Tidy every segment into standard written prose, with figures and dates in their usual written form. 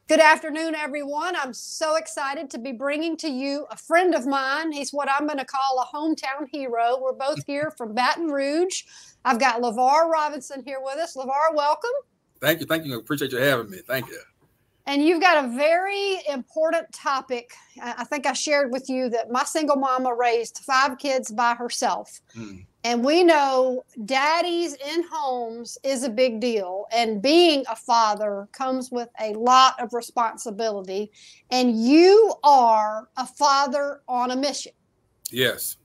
Good afternoon, everyone. I'm so excited to be bringing to you a friend of mine. He's what I'm going to call a hometown hero. We're both here from Baton Rouge. I've got Levar Robinson here with us. Levar, welcome. Thank you. Thank you. I appreciate you having me. Thank you. And you've got a very important topic. I think I shared with you that my single mama raised 5 kids by herself. And we know daddies in homes is a big deal. And being a father comes with a lot of responsibility. And you are a father on a mission. Yes.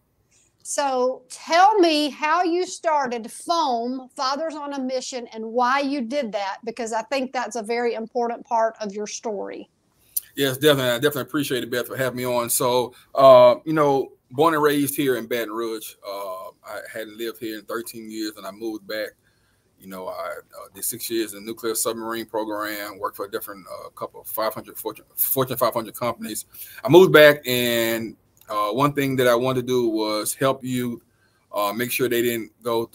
So tell me how you started FOAM, Fathers on a Mission, and why you did that, because I think that's a very important part of your story. Yes, definitely. I definitely appreciate it, Beth, for having me on. So, born and raised here in Baton Rouge. I hadn't lived here in 13 years, and I moved back. I did 6 years in the nuclear submarine program, worked for a different couple of Fortune 500 companies. I moved back, and one thing that I wanted to do was help you make sure they didn't do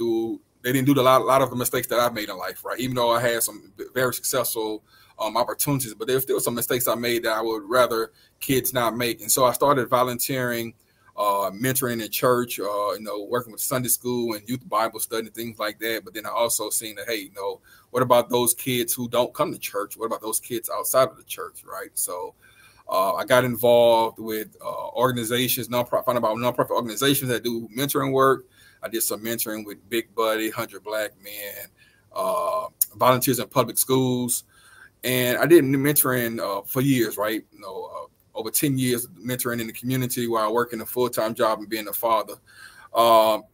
a lot of the mistakes that I've made in life, right? Even though I had some very successful opportunities, but there's still some mistakes I made that I would rather kids not make. And so I started volunteering, mentoring in church, working with Sunday school and youth Bible study and things like that. But then I also seen that, hey, what about those kids who don't come to church? What about those kids outside of the church, right? So I got involved with organizations, nonprofit organizations that do mentoring work. I did some mentoring with Big Buddy, 100 Black Men, volunteers in public schools. And I did mentoring for years, right? Over 10 years mentoring in the community while working a full-time job and being a father.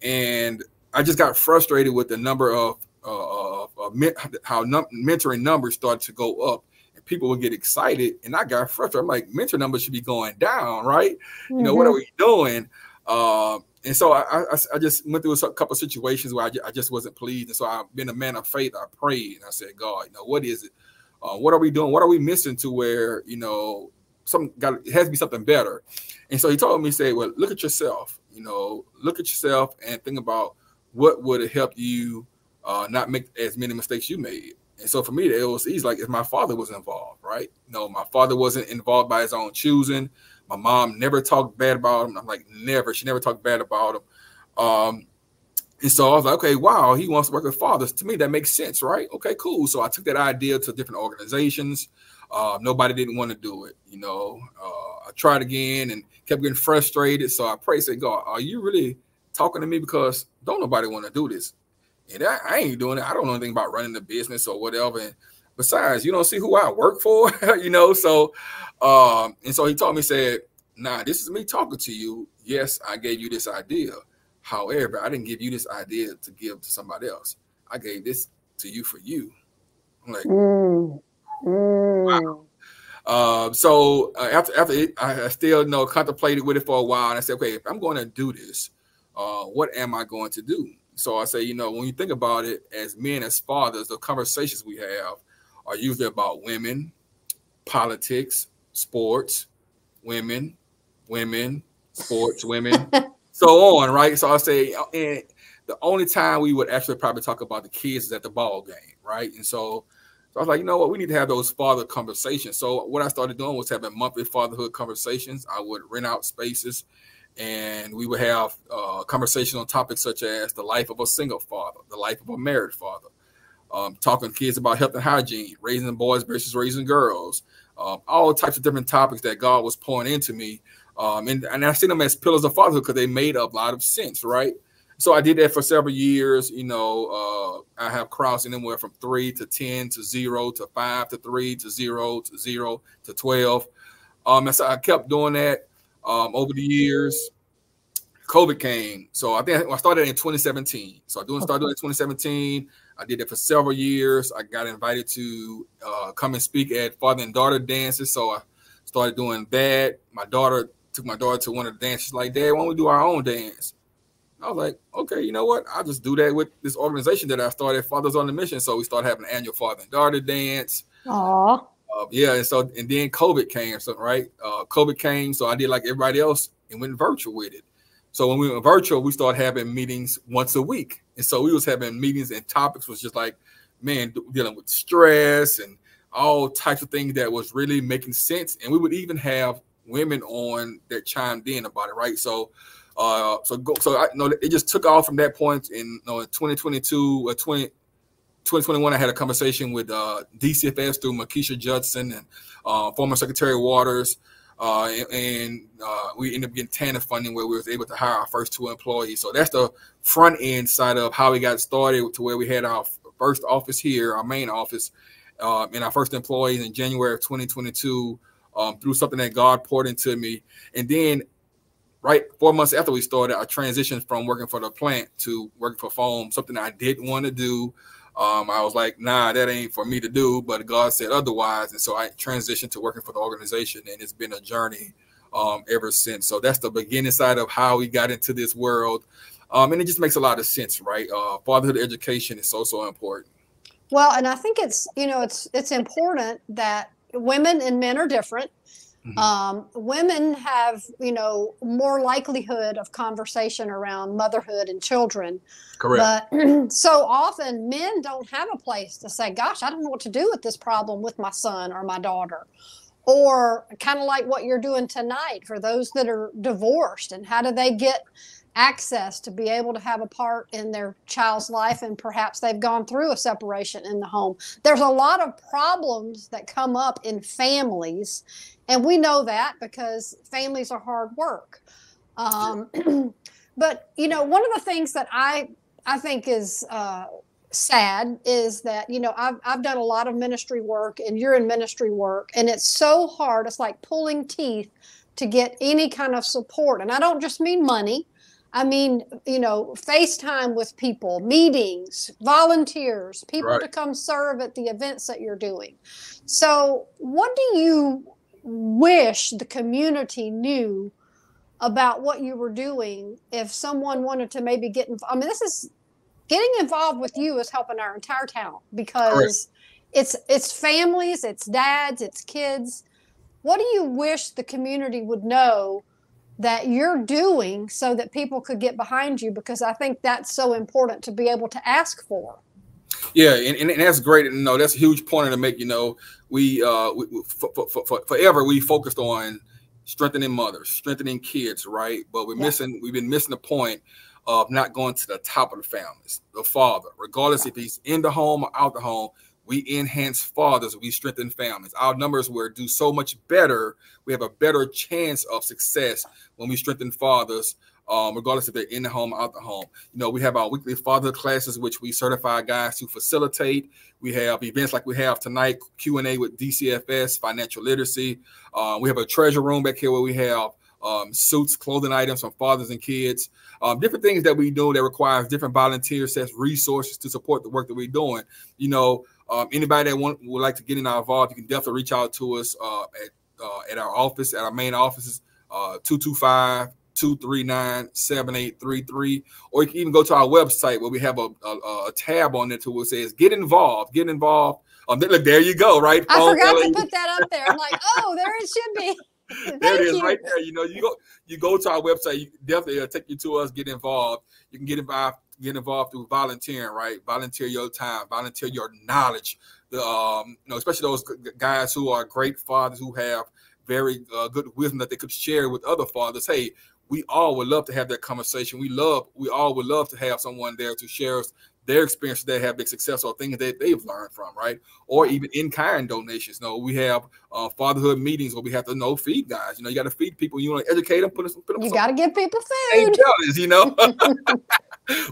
And I just got frustrated with the number of mentoring numbers started to go up. People would get excited, and I got frustrated. I'm like, mentor numbers should be going down, right? What are we doing? And so I just went through a couple of situations where I just wasn't pleased. And so I've been a man of faith. I prayed, and I said, God, what is it? What are we doing? What are we missing to where, it has to be something better. And so he told me, he said, well, look at yourself, look at yourself and think about what would have helped you not make as many mistakes you made. And so for me, it was easy, like if my father was involved, right? My father wasn't involved by his own choosing. My mom never talked bad about him. I'm like, never. She never talked bad about him. And so I was like, okay, wow, he wants to work with fathers. To me, that makes sense, right? Okay, cool. So I took that idea to different organizations. Nobody didn't want to do it. I tried again and kept getting frustrated. So I prayed, said, God, are you really talking to me? Because don't nobody want to do this. And I ain't doing it. I don't know anything about running the business or whatever. And besides, you don't see who I work for, So, and so he told me, said, nah, this is me talking to you. Yes, I gave you this idea. However, I didn't give you this idea to give to somebody else. I gave this to you for you. I'm like, wow. So after I still contemplated with it for a while, and I said, okay, if I'm going to do this, what am I going to do? So I say, when you think about it, as men, as fathers, the conversations we have are usually about women, politics, sports, women, sports, women, so on, right? So I say, and the only time we would actually probably talk about the kids is at the ball game, right? And so I was like, you know what, we need to have those father conversations. So what I started doing was having monthly fatherhood conversations. I would rent out spaces, and we would have conversations on topics such as the life of a single father, the life of a married father, talking to kids about health and hygiene, raising boys versus raising girls, all types of different topics that God was pouring into me. And I see them as pillars of fatherhood because they made a lot of sense, right? So I did that for several years. I have crossed anywhere from 3 to 10 to 0 to 5 to 3 to 0 to 0 to 12. And so I kept doing that over the years. COVID came. So I think I started in 2017. So I started doing it in 2017. I did it for several years. I got invited to come and speak at father and daughter dances. So I started doing that. Took my daughter to one of the dances, like, Dad, why don't we do our own dance? I was like, okay, you know what? I'll just do that with this organization that I started, Fathers on the Mission. So we started having an annual father and daughter dance. Aww. And then COVID came, right? COVID came, so I did like everybody else and went virtual with it. So when we went virtual, we started having meetings once a week. And so we was having meetings, and topics was just like, man, dealing with stress and all types of things that was really making sense. And we would even have women on that chimed in about it, right? So I know it just took off from that point. In 2022 or 2021, I had a conversation with DCFS through Makisha Judson and former Secretary Waters, and we ended up getting TANF funding where we was able to hire our first 2 employees. So that's the front end side of how we got started, to where we had our first office here, our main office, and our first employees in January of 2022 through something that God poured into me. And then right 4 months after we started, I transitioned from working for the plant to working for FOAM, something I didn't want to do. I was like, nah, that ain't for me to do, but God said otherwise. And so I transitioned to working for the organization, and it's been a journey ever since. So that's the beginning side of how we got into this world. And it just makes a lot of sense, right? Fatherhood education is so important. Well, and I think it's important that women and men are different. Women have, more likelihood of conversation around motherhood and children. Correct. But so often men don't have a place to say, gosh, I don't know what to do with this problem with my son or my daughter. Or kind of like what you're doing tonight for those that are divorced, and how do they get access to be able to have a part in their child's life, and perhaps they've gone through a separation in the home. There's a lot of problems that come up in families, and we know that because families are hard work. But one of the things that I think is sad is that I've done a lot of ministry work, and you're in ministry work, and it's so hard. It's like pulling teeth to get any kind of support, and I don't just mean money. I mean, FaceTime with people, meetings, volunteers, people to come serve at the events that you're doing. So what do you wish the community knew about what you were doing if someone wanted to maybe get involved? I mean, getting involved with you is helping our entire town, because it's families, it's dads, it's kids. What do you wish the community would know that you're doing so that people could get behind you? Because I think that's so important to be able to ask for. Yeah, and that's great. And that's a huge point to make. We forever we focused on strengthening mothers, strengthening kids, right? But we've been missing the point of not going to the top of the families, the father, regardless if he's in the home or out the home. We enhance fathers, we strengthen families. Our numbers will do so much better. We have a better chance of success when we strengthen fathers, regardless if they're in the home or out the home. We have our weekly father classes, which we certify guys to facilitate. We have events like we have tonight, Q&A with DCFS, financial literacy. We have a treasure room back here where we have suits, clothing items from fathers and kids, different things that we do that requires different volunteer sets, resources to support the work that we're doing. Anybody that would like to get involved, you can definitely reach out to us at our office, at our main offices, 225-239-7833, or you can even go to our website where we have a tab on it where it says "Get involved." Get involved. Look, there you go. Right. I forgot to put that up there. I'm like, oh, there it should be. There it is, right there. You go to our website. You definitely take you to us. Get involved. You can get involved through volunteering, right? Volunteer your time, volunteer your knowledge. Especially those guys who are great fathers who have very good wisdom that they could share with other fathers. Hey, we all would love to have that conversation. We all would love to have someone there to share their experiences that have been successful, things that they've learned from, right? Or even in-kind donations. We have fatherhood meetings where we have to feed guys. You got to feed people. You want to educate them, put them. You got to give people food.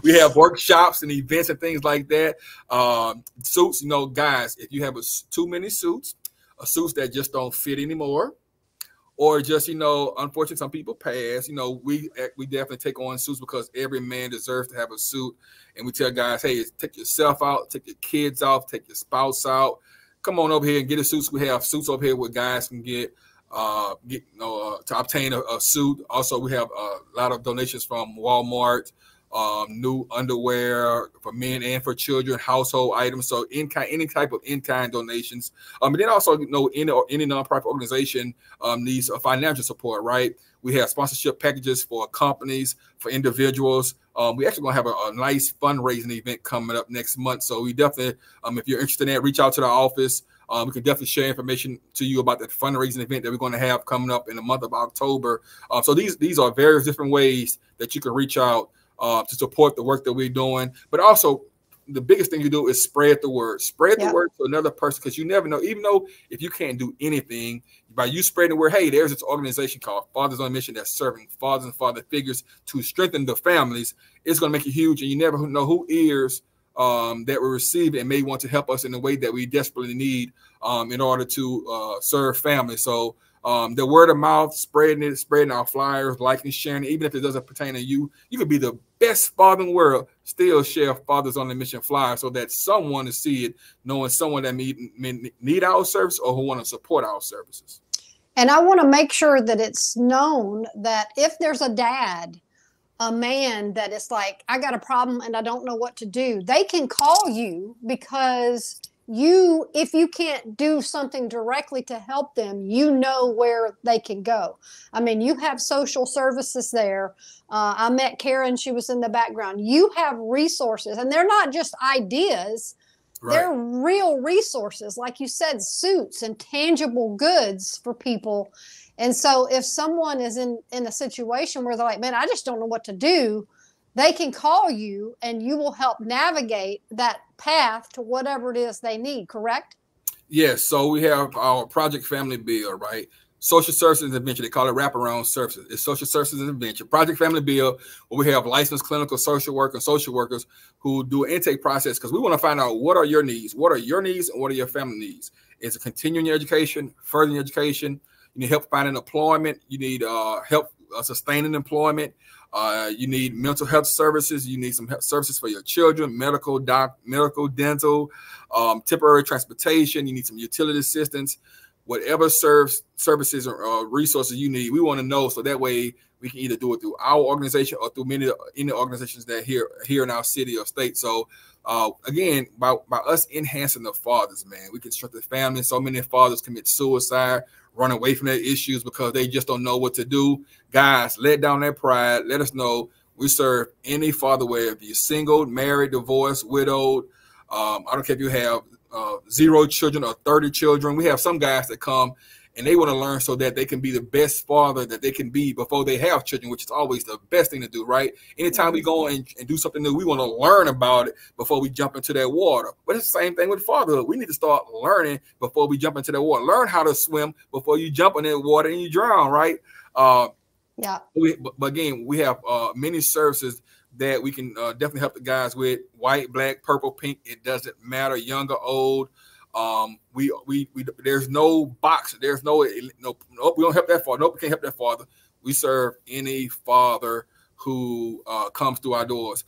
We have workshops and events and things like that. Suits, guys, if you have too many suits, suits that just don't fit anymore, or just, unfortunately, some people pass, we definitely take on suits because every man deserves to have a suit. And we tell guys, hey, take yourself out, take your kids off, take your spouse out. Come on over here and get a suit. We have suits over here where guys can get to obtain a suit. Also, we have a lot of donations from Walmart, new underwear for men and for children, household items. So any type of in-kind donations. And then also, any nonprofit organization needs a financial support, right? We have sponsorship packages for companies, for individuals. We actually gonna have a nice fundraising event coming up next month. So we definitely, if you're interested in that, reach out to the office. We can definitely share information to you about that fundraising event that we're going to have coming up in the month of October. So these are various different ways that you can reach out to support the work that we're doing. But also, the biggest thing you do is spread the word. Spread the word to another person, because you never know. Even though if you can't do anything, by you spreading the word, hey, there's this organization called Fathers on Mission that's serving fathers and father figures to strengthen the families. It's going to make it huge, and you never know who ears that will receive it and may want to help us in the way that we desperately need in order to serve families. So the word of mouth, spreading our flyers, liking, sharing, even if it doesn't pertain to you, you could be the best father in the world, still share Fathers on the Mission flyer so that someone to see it, knowing someone that need our service or who want to support our services. And I want to make sure that it's known that if there's a dad, a man that is like, I got a problem and I don't know what to do, they can call you, because if you can't do something directly to help them, you know where they can go. I mean, you have social services there. I met Karen, she was in the background. You have resources, and they're not just ideas. Right. They're real resources. Like you said, suits and tangible goods for people. And so if someone is in a situation where they're like, man, I just don't know what to do, they can call you and you will help navigate that path to whatever it is they need, correct? Yes. So we have our Project Family Bill, right? Social services intervention. They call it wraparound services. It's social services intervention. Project Family Bill, where we have licensed clinical social workers, social workers who do an intake process, because we want to find out what are your needs, what are your needs, and what are your family needs. It's a continuing your education, furthering your education. You need help finding employment. You need help sustaining employment. You need mental health services. You need some health services for your children, medical, dental, temporary transportation. You need some utility assistance. Whatever services or resources you need, we want to know, so that way we can either do it through our organization or through many organizations that here in our city or state. So again, by us enhancing the fathers, man, we can strengthen families. So many fathers commit suicide, run away from their issues because they just don't know what to do. Guys, let down their pride. Let us know. We serve any father, whether you're single, married, divorced, widowed. I don't care if you have 0 children or 30 children. We have some guys that come and they want to learn so that they can be the best father that they can be before they have children, which is always the best thing to do, right? Anytime we go and do something new, we want to learn about it before we jump into that water. But it's the same thing with fatherhood. We need to start learning before we jump into that water. Learn how to swim before you jump in that water and you drown, right? Yeah. But again, we have many services that we can definitely help the guys with. White, black, purple, pink, it doesn't matter, young or old. There's no box. There's no, we don't help that father. Nope, we can't help that father. We serve any father who comes through our doors.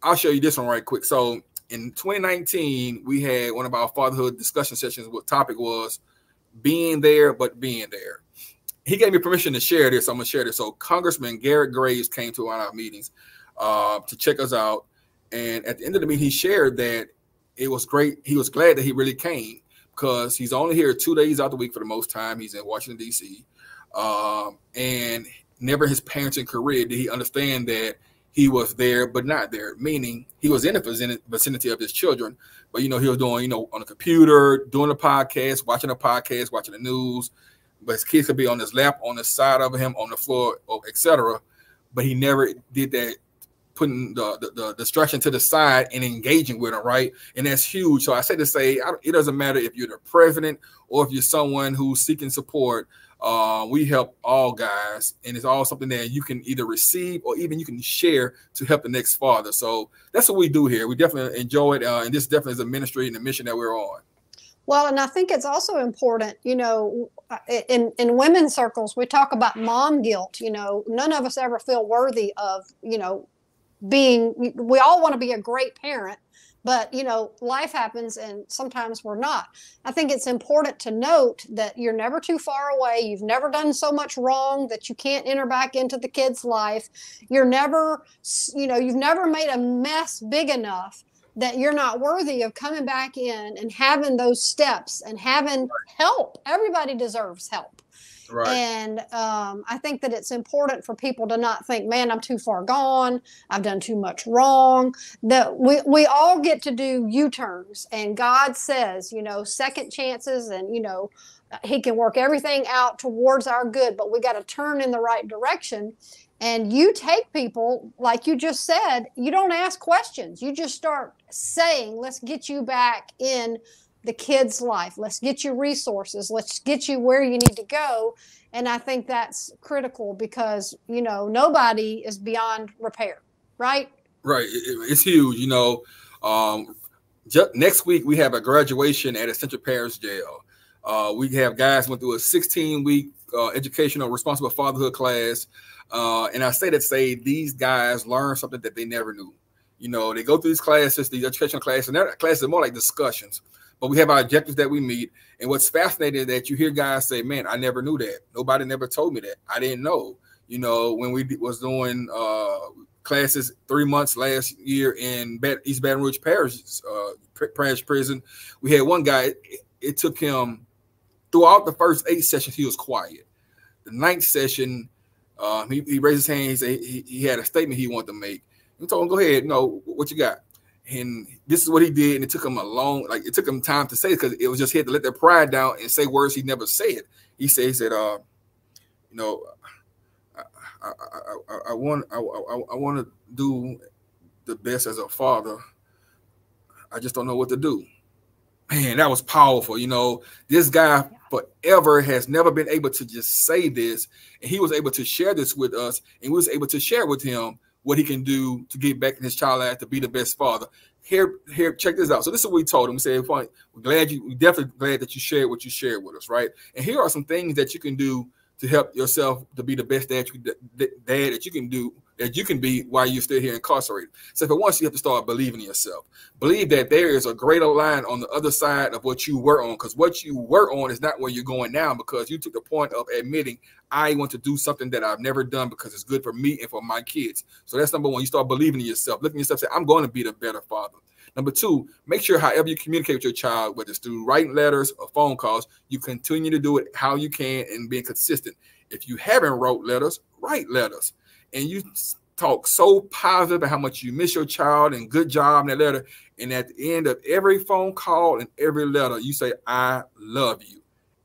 I'll show you this one right quick. So in 2019, we had one of our fatherhood discussion sessions. What topic was being there, but being there. He gave me permission to share this. I'm going to share this. So Congressman Garrett Graves came to one of our meetings to check us out. And at the end of the meeting, he shared that it was great. He was glad that he really came, because he's only here 2 days out the week for the most time. He's in Washington, D.C. And never his parenting career did he understand that he was there but not there, meaning he was in the vicinity of his children. But, he was doing, on a computer, doing a podcast, watching the news. But his kids could be on his lap, on the side of him, on the floor, etc. But he never did that, putting the distraction to the side and engaging with them, right? And that's huge. So I say to say, it doesn't matter if you're the president or if you're someone who's seeking support. We help all guys, and it's all something that you can either receive or even you can share to help the next father. So that's what we do here. We definitely enjoy it, and this definitely is a ministry and a mission that we're on. Well, and I think it's also important, in women's circles, we talk about mom guilt. None of us ever feel worthy of, we all want to be a great parent, but, life happens and sometimes we're not. I think it's important to note that you're never too far away. You've never done so much wrong that you can't enter back into the kid's life. You've never made a mess big enough that you're not worthy of coming back in and having those steps and having help. Everybody deserves help. Right. And I think that it's important for people to not think, man, I'm too far gone. I've done too much wrong. That we all get to do U-turns. And God says, you know, second chances, and, you know, he can work everything out towards our good, but we got to turn in the right direction. And you take people, like you just said, you don't ask questions. You just start saying, let's get you back in the kid's life. Let's get you resources. Let's get you where you need to go. And I think that's critical because, you know, nobody is beyond repair, right? Right. It's huge. You know, next week we have a graduation at a Central Parish Jail. We have guys went through a 16-week educational responsible fatherhood class. And I say that to say these guys learn something that they never knew. You know, they go through these classes, these educational classes, and their classes are more like discussions. But we have our objectives that we meet. And what's fascinating is that you hear guys say, man, I never knew that. Nobody never told me that. I didn't know. You know, when we was doing classes 3 months last year in East Baton Rouge Parish Prison, we had one guy, it took him throughout the first 8 sessions, he was quiet. The 9th session, he raised his hand. He said he had a statement he wanted to make. We told him, go ahead, what you got? And this is what he did. And it took him it took him time to say it because it was just he had to let their pride down and say words he never said. He said, you know, I want to do the best as a father. I just don't know what to do. Man, that was powerful. You know, this guy forever has never been able to just say this. And he was able to share this with us. And we was able to share with him what he can do to get back in his child life to be the best father. Here, check this out. So this is what we told him. We said, we're definitely glad that you shared what you shared with us, right? And here are some things that you can do to help yourself to be the best dad that you can do, that you can be while you're still here incarcerated. So for once, you have to start believing in yourself. Believe that there is a greater line on the other side of what you were on, because what you were on is not where you're going now, because you took the point of admitting, I want to do something that I've never done because it's good for me and for my kids. So that's number one. You start believing in yourself. Look at yourself and say, I'm going to be the better father. Number two, make sure however you communicate with your child, whether it's through writing letters or phone calls, you continue to do it how you can and being consistent. If you haven't wrote letters, write letters. And you talk so positive about how much you miss your child and good job in that letter. And at the end of every phone call and every letter, you say, I love you.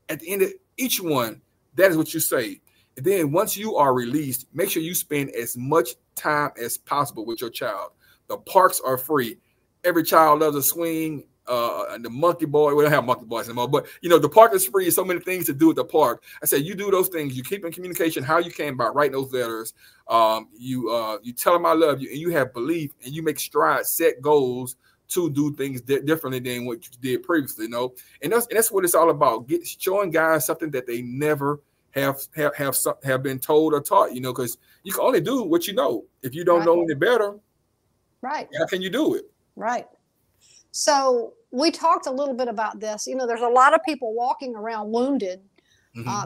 At the end of each one, that is what you say. And then once you are released, make sure you spend as much time as possible with your child. The parks are free. Every child loves a swing. And the monkey boy, we don't have monkey boys anymore, but you know, the park is free. So many things to do at the park. I said, you do those things. You keep in communication how you can by writing those letters. You tell them I love you, and you have belief, and you make strides, set goals to do things differently than what you did previously. You know, and that's what it's all about. Showing guys something that they never have been told or taught. You know, because you can only do what you know. If you don't know any better, right? How can you do it? Right. So we talked a little bit about this. You know, there's a lot of people walking around wounded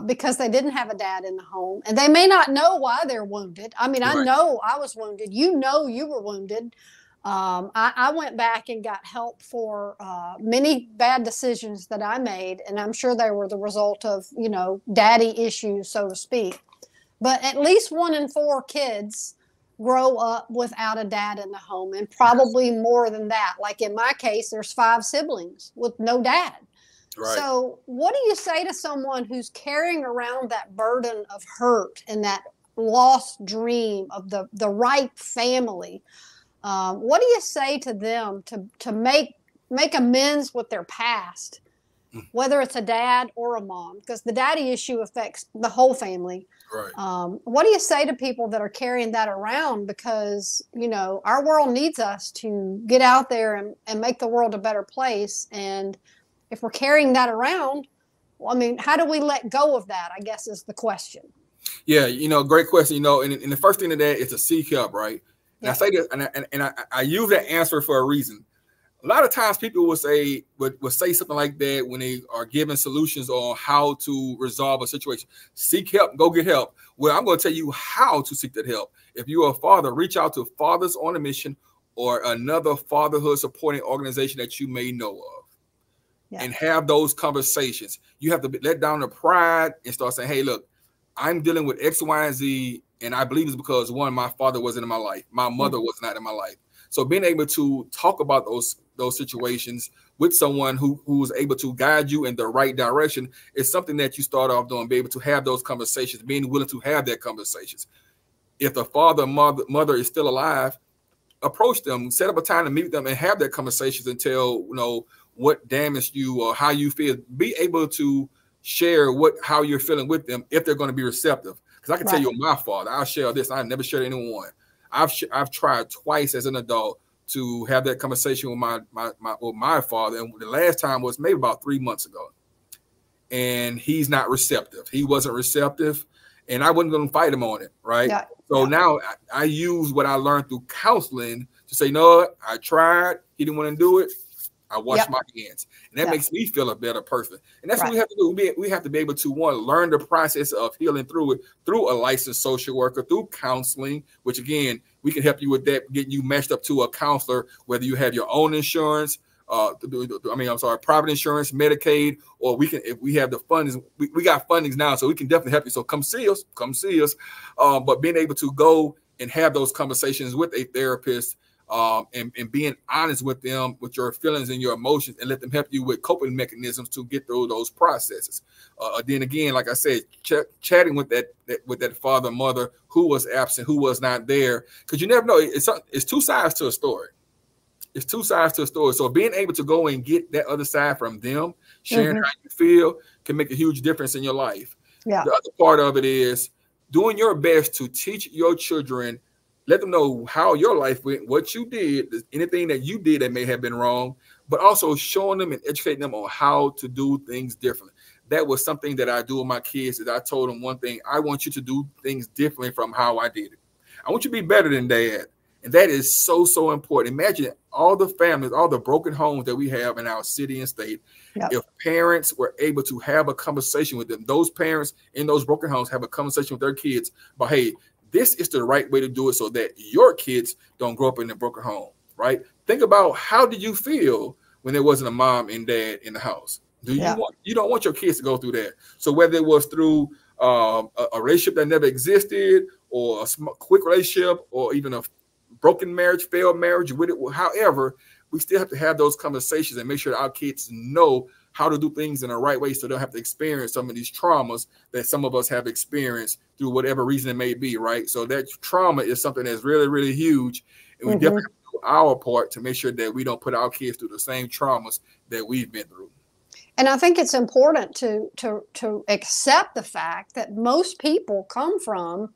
because they didn't have a dad in the home, and they may not know why they're wounded. I mean, I know I was wounded. You know, you were wounded. I went back and got help for many bad decisions that I made, and I'm sure they were the result of, you know, daddy issues, so to speak. But at least 1 in 4 kids grow up without a dad in the home, and probably more than that. Like in my case, there's 5 siblings with no dad. Right. So what do you say to someone who's carrying around that burden of hurt and that lost dream of the right family? What do you say to them to make amends with their past, whether it's a dad or a mom? Because the daddy issue affects the whole family. Right. What do you say to people that are carrying that around? Because, you know, our world needs us to get out there and make the world a better place. And if we're carrying that around, well, I mean, how do we let go of that, I guess, is the question. Yeah, you know, great question. You know, and the first thing to that is to seek help, right? And I say this, and I use that answer for a reason. A lot of times people will say something like that when they are given solutions on how to resolve a situation. Seek help, go get help. Well, I'm going to tell you how to seek that help. If you're a father, reach out to Fathers on a Mission or another fatherhood supporting organization that you may know of. Yeah. And have those conversations. You have to let down the pride and start saying, hey, look, I'm dealing with X, Y, and Z, and I believe it's because, one, my father wasn't in my life. My mother was not in my life. So being able to talk about those situations with someone who's able to guide you in the right direction is something that you start off doing, be able to have those conversations, being willing to have that conversations. If the father or mother is still alive, approach them, set up a time to meet them and have that conversations and tell, what damaged you or how you feel. Be able to share how you're feeling with them if they're going to be receptive. Because I can tell you my father, I'll share this. I never shared anyone. I've tried twice as an adult to have that conversation with my father, and the last time was maybe about 3 months ago, and he's not receptive. He wasn't receptive, and I wasn't going to fight him on it, right? Yeah. So now I use what I learned through counseling to say, no, I tried. He didn't want to do it. I wash my hands, and that makes me feel a better person. And that's what we have to do. We have to be able to, one, learn the process of healing through it, through a licensed social worker, through counseling, which again, we can help you with that, getting you matched up to a counselor, whether you have your own insurance, private insurance, Medicaid, or if we have the fundings, we got fundings now, so we can definitely help you. So come see us. But being able to go and have those conversations with a therapist, and being honest with them, with your feelings and your emotions, and let them help you with coping mechanisms to get through those processes. Then again, like I said, chatting with that father, mother who was absent, who was not there, because you never know. It's two sides to a story. It's two sides to a story. So being able to go and get that other side from them, sharing how you feel, can make a huge difference in your life. Yeah. The other part of it is doing your best to teach your children. Let them know how your life went, what you did, anything that you did that may have been wrong, but also showing them and educating them on how to do things differently. That was something that I do with my kids. That I told them one thing: I want you to do things differently from how I did it. I want you to be better than Dad. And that is so, so important. Imagine all the families, all the broken homes that we have in our city and state. Yep. If parents were able to have a conversation with them, those parents in those broken homes have a conversation with their kids about, hey, this is the right way to do it so that your kids don't grow up in a broken home, right? Think about, how did you feel when there wasn't a mom and dad in the house? You don't want your kids to go through that. So whether it was through a relationship that never existed, or a quick relationship, or even a broken marriage, failed marriage, however, we still have to have those conversations and make sure that our kids know how to do things in the right way so they don't have to experience some of these traumas that some of us have experienced through whatever reason it may be, right? So that trauma is something that's really, really huge. And we definitely have to do our part to make sure that we don't put our kids through the same traumas that we've been through. And I think it's important to accept the fact that most people come from,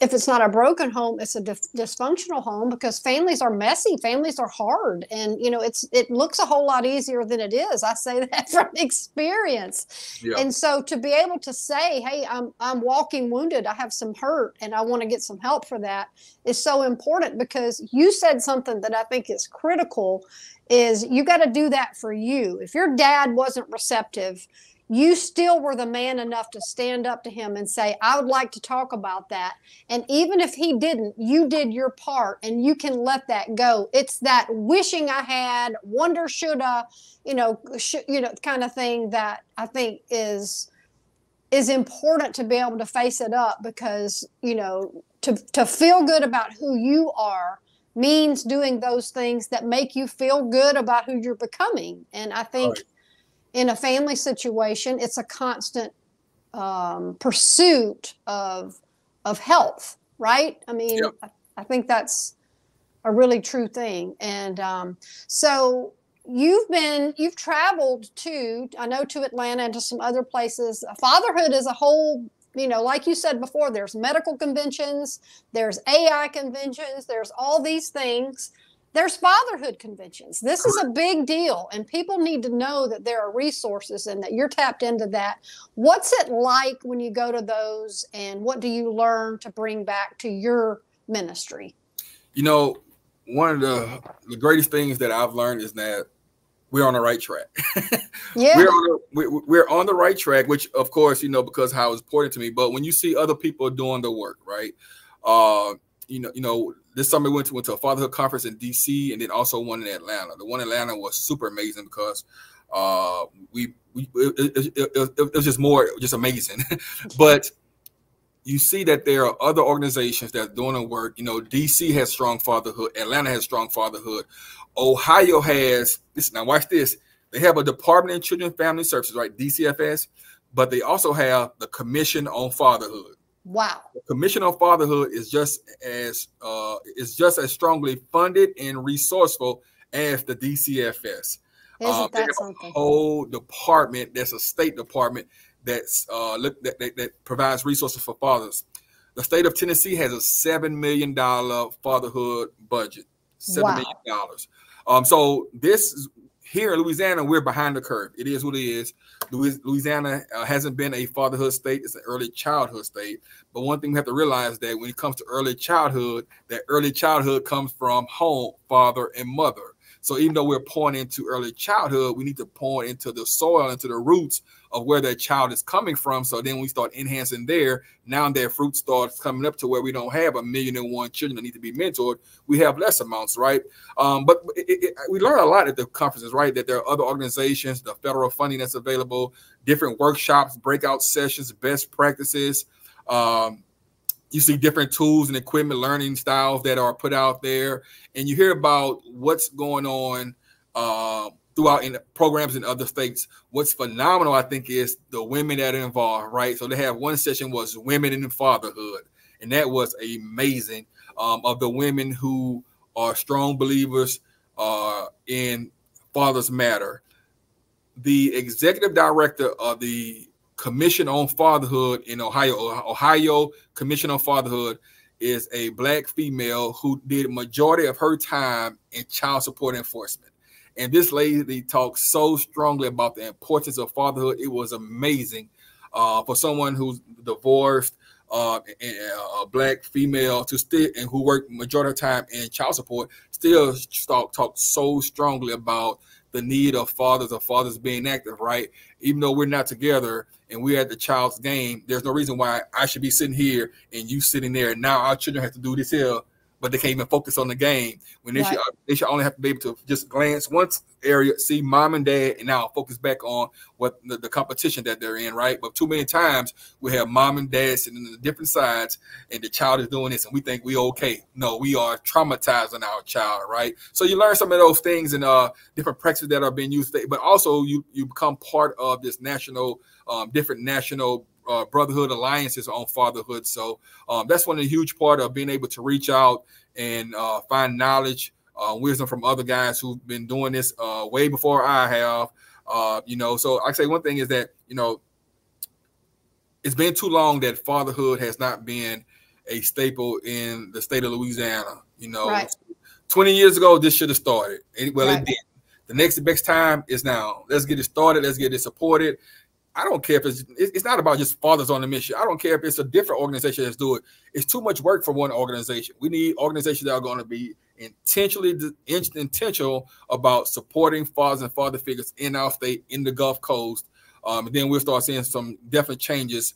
if it's not a broken home, it's a dysfunctional home, because families are messy. Families are hard. And, it looks a whole lot easier than it is. I say that from experience. Yeah. And so to be able to say, hey, I'm walking wounded, I have some hurt, and I want to get some help for that, is so important, because you said something that I think is critical, is you got to do that for you. If your dad wasn't receptive, you still were the man enough to stand up to him and say, I would like to talk about that. And even if he didn't, you did your part, and you can let that go. It's that wishing I had, wonder shoulda, kind of thing that I think is important to be able to face it up, because, to feel good about who you are means doing those things that make you feel good about who you're becoming. And I think in a family situation, it's a constant pursuit of health, right? I mean, I think that's a really true thing. And so you've traveled to Atlanta and to some other places. Fatherhood is a whole, like you said before, there's medical conventions, there's AI conventions, there's all these things. There's fatherhood conventions. This is a big deal, and people need to know that there are resources and that you're tapped into that. What's it like when you go to those, and what do you learn to bring back to your ministry? One of the greatest things that I've learned is that we're on the right track. Yeah, we're on the right track, which of course, because how it's important to me. But when you see other people doing the work, right? this summer we went to a fatherhood conference in DC, and then also one in Atlanta. The one in Atlanta was super amazing because it was just amazing. But you see that there are other organizations that are doing the work. DC has strong fatherhood. Atlanta has strong fatherhood. Ohio has this. Now watch this. They have a Department of Children and Family Services, right? DCFS, but they also have the Commission on Fatherhood. Wow. The Commission on Fatherhood is just as strongly funded and resourceful as the DCFS. Isn't that something? A whole department that's a state department that provides resources for fathers. The state of Tennessee has a $7 million fatherhood budget. $7 million. So this is, here in Louisiana, we're behind the curve. It is what it is. Louisiana hasn't been a fatherhood state. It's an early childhood state. But one thing we have to realize that when it comes to early childhood, that early childhood comes from home, father and mother. So even though we're pouring into early childhood, we need to pour into the soil, into the roots of where that child is coming from. So then we start enhancing there. Now that fruit starts coming up to where we don't have 1,000,001 children that need to be mentored. We have less amounts, right? But we learn a lot at the conferences, right? That there are other organizations, the federal funding that's available, different workshops, breakout sessions, best practices. You see different tools and equipment, learning styles that are put out there, and you hear about what's going on throughout in programs in other states. What's phenomenal, I think, is the women that are involved, right? So they have one session was women in fatherhood, and that was amazing. Of the women who are strong believers in Fathers Matter. The executive director of the Commission on Fatherhood in Ohio Commission on Fatherhood is a Black female who did a majority of her time in child support enforcement. And this lady talks so strongly about the importance of fatherhood. It was amazing for someone who's divorced, and a Black female to still, and who worked majority of the time in child support, still talk so strongly about the need of fathers being active, right? Even though we're not together and we're at the child's game, there's no reason why I should be sitting here and you sitting there. And now our children have to do this here, but they can't even focus on the game. When they should only have to be able to just glance one area, see mom and dad, and now focus back on what the competition that they're in, right? But too many times we have mom and dad sitting on the different sides, and the child is doing this, and we think we okay. No, we are traumatizing our child, right? So you learn some of those things and different practices that are being used, but also you become part of this national, different national brotherhood alliances on fatherhood. So that's one of the huge part of being able to reach out and find knowledge, wisdom from other guys who've been doing this way before I have. So I say one thing is that, it's been too long that fatherhood has not been a staple in the state of Louisiana. 20 years ago, this should have started. It did. The next best time is now. Let's get it started. Let's get it supported. I don't care if it's not about just fathers on the mission. I don't care if it's a different organization that's doing it. It's too much work for one organization. We need organizations that are going to be intentional about supporting fathers and father figures in our state, in the Gulf Coast. And then we'll start seeing some definite changes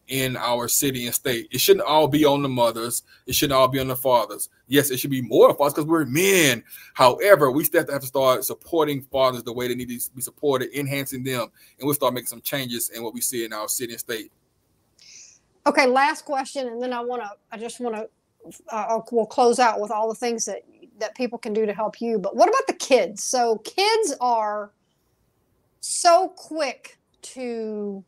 in our city and state. It shouldn't all be on the mothers. It shouldn't all be on the fathers. Yes, it should be more fathers because we're men. However, we still have to start supporting fathers the way they need to be supported, enhancing them, and we'll start making some changes in what we see in our city and state. Okay, last question, and then we'll close out with all the things that people can do to help you. But what about the kids? So kids are so quick to,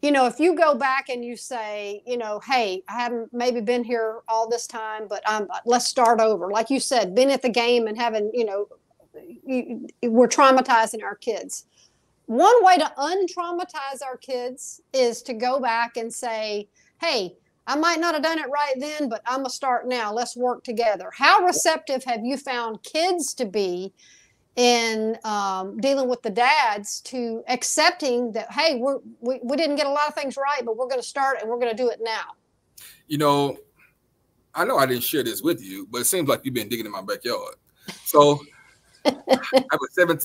if you go back and you say, hey, I haven't maybe been here all this time, but let's start over. Like you said, been at the game and having, we're traumatizing our kids. One way to untraumatize our kids is to go back and say, hey, I might not have done it right then, but I'm going to start now. Let's work together. How receptive have you found kids to be in dealing with the dads to accepting that, hey, we didn't get a lot of things right, but we're going to start and we're going to do it now? I know I didn't share this with you, but it seems like you've been digging in my backyard. So I have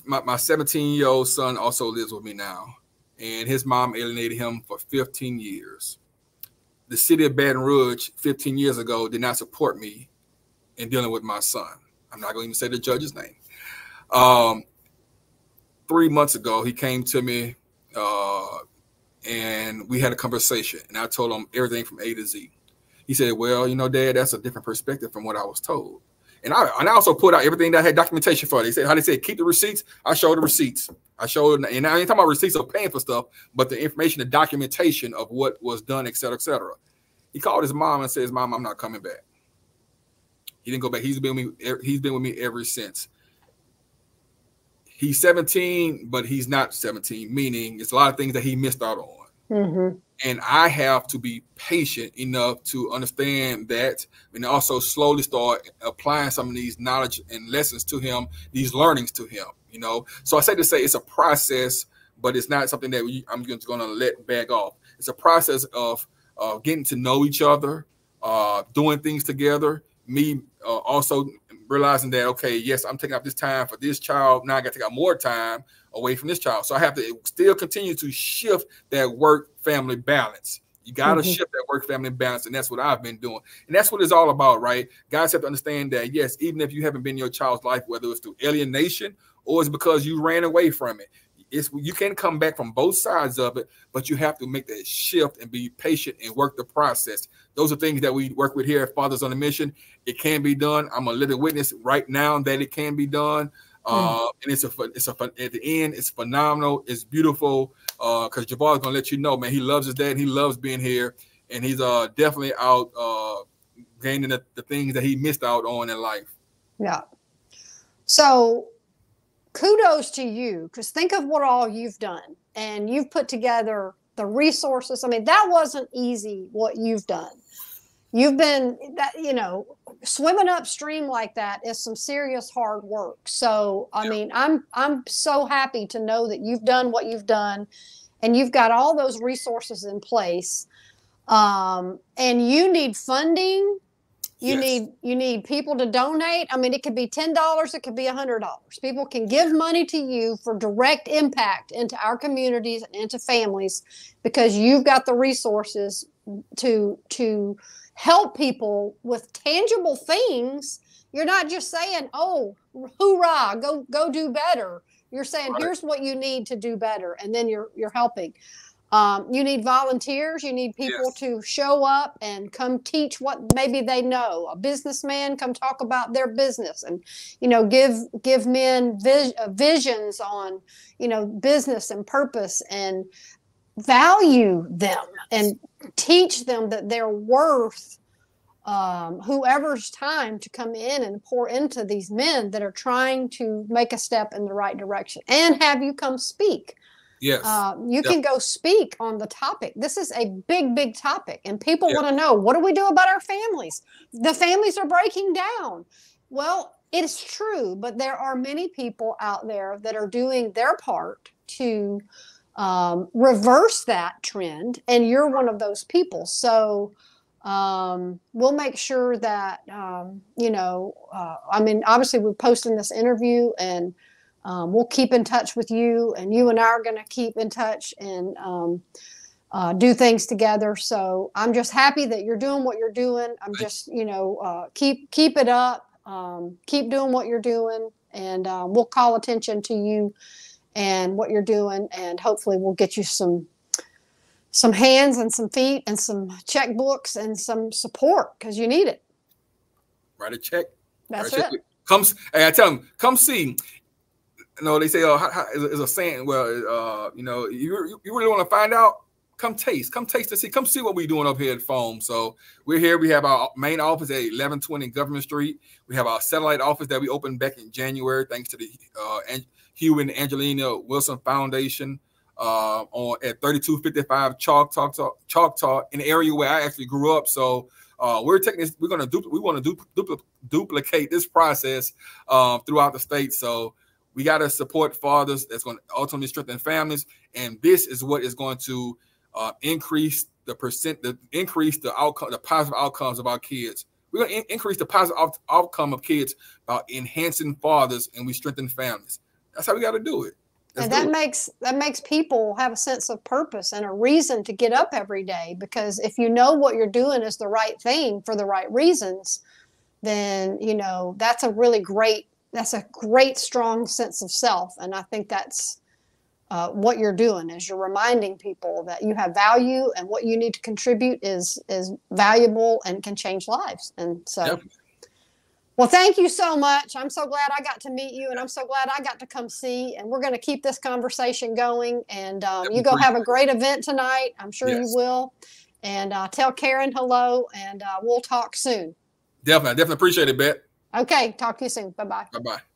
my 17-year-old son also lives with me now, and his mom alienated him for 15 years. the city of Baton Rouge 15 years ago did not support me in dealing with my son. I'm not going to even say the judge's name. 3 months ago, he came to me and we had a conversation, and I told him everything from A to Z. He said, well, you know, Dad, that's a different perspective from what I was told. And I also put out everything that I had documentation for. They said, how they say, keep the receipts. I showed the receipts. I showed, and I ain't talking about receipts of paying for stuff, but the information, the documentation of what was done, et cetera, et cetera. He called his mom and says, Mom, I'm not coming back. He didn't go back. He's been with me ever since. He's 17, but he's not 17, meaning it's a lot of things that he missed out on. Mm-hmm. And I have to be patient enough to understand that, and also slowly start applying some of these knowledge and lessons to him, these learnings to him, you know. So I say to say it's a process, but it's not something that I'm just going to let back off. It's a process of getting to know each other, doing things together, me also realizing that, okay, yes, I'm taking up this time for this child. Now I got to take out more time away from this child. So I have to still continue to shift that work-family balance. You got to shift that work-family balance, and that's what I've been doing. And that's what it's all about, right? Guys have to understand that, yes, even if you haven't been in your child's life, whether it's through alienation or it's because you ran away from it, you can come back from both sides of it, but you have to make that shift and be patient and work the process. Those are things that we work with here at Fathers on a Mission. It can be done. I'm a living witness right now that it can be done. And at the end, it's phenomenal. It's beautiful. Because Javar is gonna let you know, man, he loves his dad. He loves being here, and he's definitely out gaining the things that he missed out on in life. Yeah. So kudos to you, because think of what all you've done, and you've put together the resources. I mean, that wasn't easy what you've done. You've been that, you know, swimming upstream like that is some serious hard work. So, I mean, I'm so happy to know that you've done what you've done, and you've got all those resources in place. And you need funding. You need people to donate. I mean, it could be $10, it could be $100. People can give money to you for direct impact into our communities and into families, because you've got the resources to help people with tangible things. You're not just saying, oh, hoorah, go do better. You're saying, here's what you need to do better. And then you're helping. You need volunteers. You need people to show up and come teach what maybe they know. A businessman, come talk about their business, and, you know, give men visions on, you know, business and purpose, and value them and teach them that they're worth whoever's time to come in and pour into these men that are trying to make a step in the right direction, and have you come speak. Yes. You can go speak on the topic. This is a big, big topic, and people want to know, what do we do about our families? The families are breaking down. Well, it's true, but there are many people out there that are doing their part to reverse that trend, and you're one of those people. So we'll make sure that, you know, I mean, obviously we're posting this interview, and we'll keep in touch with you, and you and I are going to keep in touch and do things together. So I'm just happy that you're doing what you're doing. I'm just, you know, keep it up, keep doing what you're doing, and we'll call attention to you and what you're doing, and hopefully we'll get you some hands and some feet and some checkbooks and some support, because you need it. Write a check. That's it. Hey, I tell them, come see. You know, they say, is a saying, well, you know, you really want to find out? Come taste and see. Come see what we're doing up here at FOAM. So we're here. We have our main office at 1120 Government Street. We have our satellite office that we opened back in January, thanks to the Hugh and Angelina Wilson Foundation, at 3255 Choctaw, in the area where I actually grew up. So we're taking this. We want to duplicate this process throughout the state. So we got to support fathers. That's going to ultimately strengthen families, and this is what is going to increase the positive outcomes of our kids. We're going to increase the positive outcome of kids by enhancing fathers, and we strengthen families. That's how we got to do it. And that makes people have a sense of purpose and a reason to get up every day, because if you know what you're doing is the right thing for the right reasons, then, you know, that's a great, strong sense of self. And I think that's what you're doing, is you're reminding people that you have value and what you need to contribute is valuable and can change lives. And so, yep. Well, thank you so much. I'm so glad I got to meet you, and I'm so glad I got to come see, and we're going to keep this conversation going. And you go have a great event tonight. I'm sure you will. And tell Karen hello, and we'll talk soon. Definitely appreciate it, Beth. Okay. Talk to you soon. Bye-bye. Bye-bye.